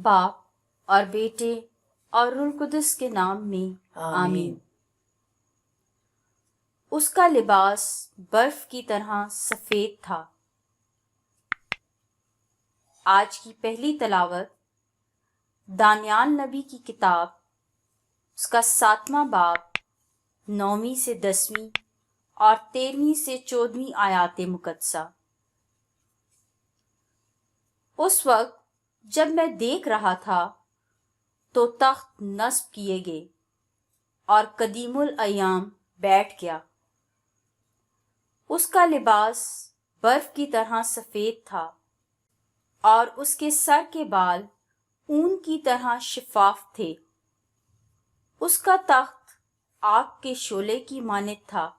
باپ اور بیٹے اور روح القدس کے نام میں آمین۔ اس کا لباس برف کی طرح سفید تھا۔ آج کی پہلی تلاوت دانیال نبی کی کتاب، اس کا 7واں باب 9ویں سے 10ویں اور 13ویں سے 14ویں آیات مقدسہ۔ اس وقت جب میں دیکھ رہا تھا تو تخت نصب کیے گئے اور قدیم الایام بیٹھ گیا۔ اس کا لباس برف کی طرح سفید تھا اور اس کے سر کے بال اون کی طرح شفاف تھے۔ اس کا تخت آگ کے شعلے کی مانند تھا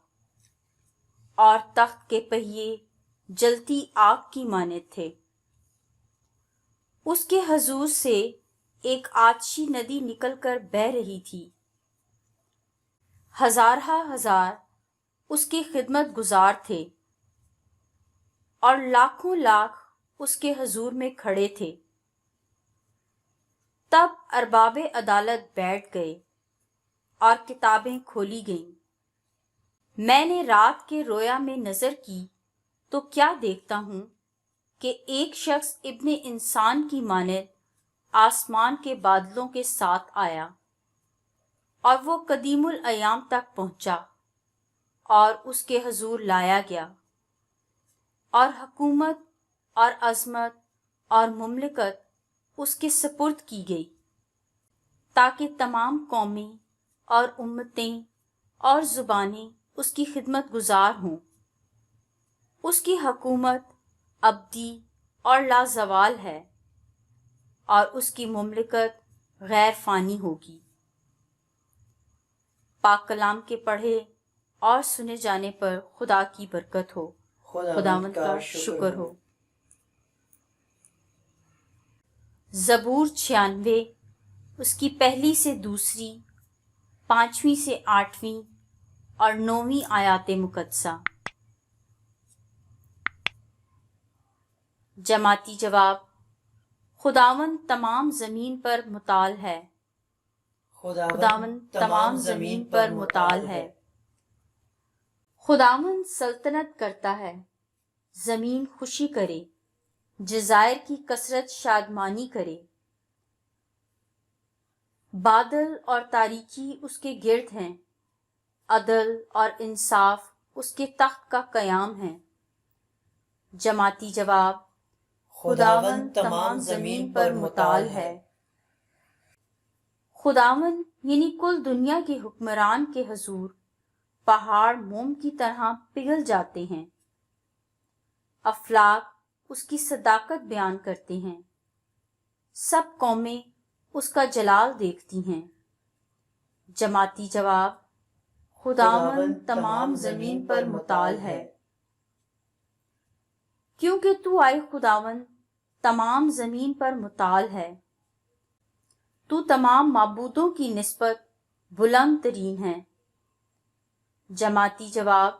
اور تخت کے پہیے جلتی آگ کی مانند تھے۔ اس کے حضور سے ایک آتشی ندی نکل کر بہہ رہی تھی۔ ہزارہ ہزار اس کے خدمت گزار تھے اور لاکھوں لاکھ اس کے حضور میں کھڑے تھے۔ تب ارباب عدالت بیٹھ گئے اور کتابیں کھولی گئیں۔ میں نے رات کے رویا میں نظر کی تو کیا دیکھتا ہوں کہ ایک شخص ابن انسان کی مانند آسمان کے بادلوں کے ساتھ آیا، اور وہ قدیم الایام تک پہنچا اور اس کے حضور لایا گیا، اور حکومت اور عظمت اور مملکت اس کے سپرد کی گئی، تاکہ تمام قومیں اور امتیں اور زبانیں اس کی خدمت گزار ہوں۔ اس کی حکومت ابدی اور لازوال ہے، اور اس کی مملکت غیر فانی ہوگی۔ پاک کلام کے پڑھے اور سنے جانے پر خدا کی برکت ہو۔ خداوند کا شکر ہو۔ زبور 96، اس کی پہلی سے دوسری، 5ویں سے 8ویں اور 9ویں آیات مقدسہ۔ جماعتی جواب: خداوند تمام زمین پر مطال ہے۔ خداوند تمام زمین پر مطال ہے۔ خداوند سلطنت کرتا ہے، زمین خوشی کرے، جزائر کی کثرت شادمانی کرے۔ بادل اور تاریکی اس کے گرد ہیں، عدل اور انصاف اس کے تخت کا قیام ہے۔ جماعتی جواب: خداوند تمام زمین پر مطال ہے۔ خداوند یعنی کل دنیا کے حکمران کے حضور پہاڑ موم کی طرح پگھل جاتے ہیں۔ افلاک اس کی صداقت بیان کرتے ہیں، سب قومیں اس کا جلال دیکھتی ہیں۔ جماعتی جواب: خداوند تمام زمین پر مطال ہے۔ کیونکہ تو آئے خداوند تمام زمین پر مطال ہے، تو تمام معبودوں کی نسبت بلند ترین ہے۔ جماعتی جواب: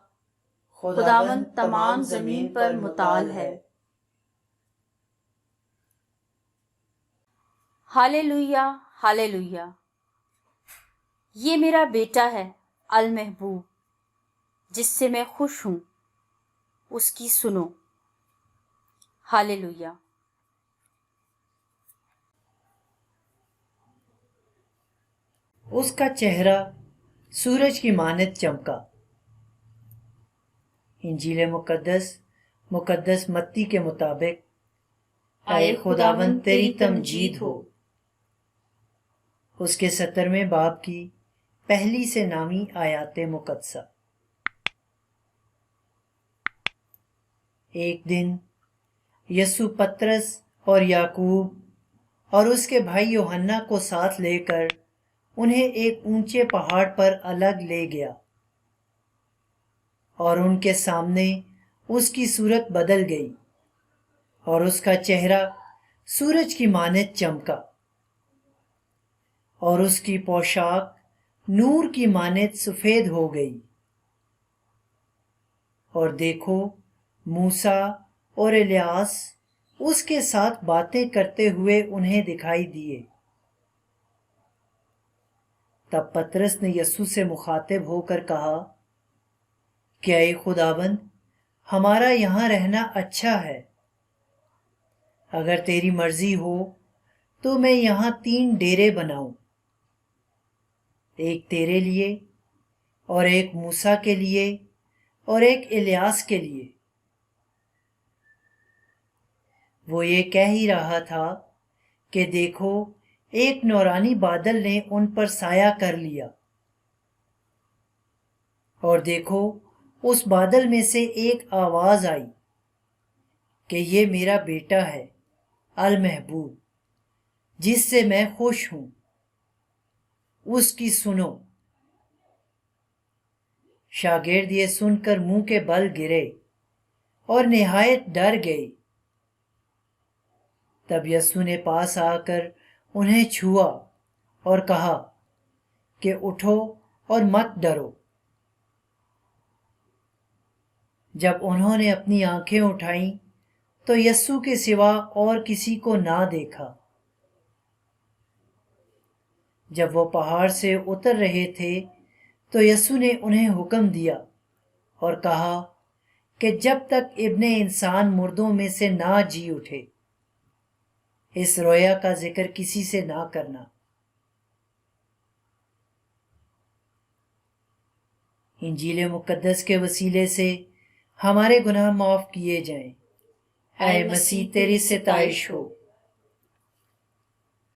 خداوند تمام زمین پر مطال ہے۔ Hallelujah, hallelujah. یہ میرا بیٹا ہے المحبوب، جس سے میں خوش ہوں، اس کی سنو۔ ہاللویا۔ اس کا چہرہ سورج کی مانند چمکا۔ انجیل مقدس متی کے مطابق، اے خداوند تیری تمجید ہو۔ اس کے 17ویں باب کی پہلی سے 9ویں آیات مقدسہ۔ ایک دن یسوع پترس اور یعقوب اور اس کے بھائی یوحنا کو ساتھ لے کر انہیں ایک اونچے پہاڑ پر الگ لے گیا، اور ان کے سامنے اس کی صورت بدل گئی، اور اس کا چہرہ سورج کی مانند چمکا، اور اس کی پوشاک نور کی مانند سفید ہو گئی۔ اور دیکھو، موسیٰ اور الیاس اس کے ساتھ باتیں کرتے ہوئے انہیں دکھائی دیے۔ تب پطرس نے یسوع سے مخاطب ہو کر کہا کہ اے خداوند، ہمارا یہاں رہنا اچھا ہے۔ اگر تیری مرضی ہو تو میں یہاں 3 ڈیرے بناؤں، ایک تیرے لیے اور ایک موسیٰ کے لیے اور ایک الیاس کے لیے۔ وہ یہ کہہ ہی رہا تھا کہ دیکھو، ایک نورانی بادل نے ان پر سایہ کر لیا، اور دیکھو اس بادل میں سے ایک آواز آئی کہ یہ میرا بیٹا ہے المحبوب، جس سے میں خوش ہوں، اس کی سنو۔ شاگرد یہ سن کر منہ کے بل گرے اور نہایت ڈر گئے۔ تب یسوع نے پاس آ کر انہیں چھوا اور کہا کہ اٹھو اور مت ڈرو۔ جب انہوں نے اپنی آنکھیں اٹھائیں تو یسوع کے سوا اور کسی کو نہ دیکھا۔ جب وہ پہاڑ سے اتر رہے تھے تو یسوع نے انہیں حکم دیا اور کہا کہ جب تک ابن انسان مردوں میں سے نہ جی اٹھے، اس رویا کا ذکر کسی سے نہ کرنا۔ انجیل مقدس کے وسیلے سے ہمارے گناہ معاف کیے جائیں۔ اے مسیح، تیری ستائش ہو۔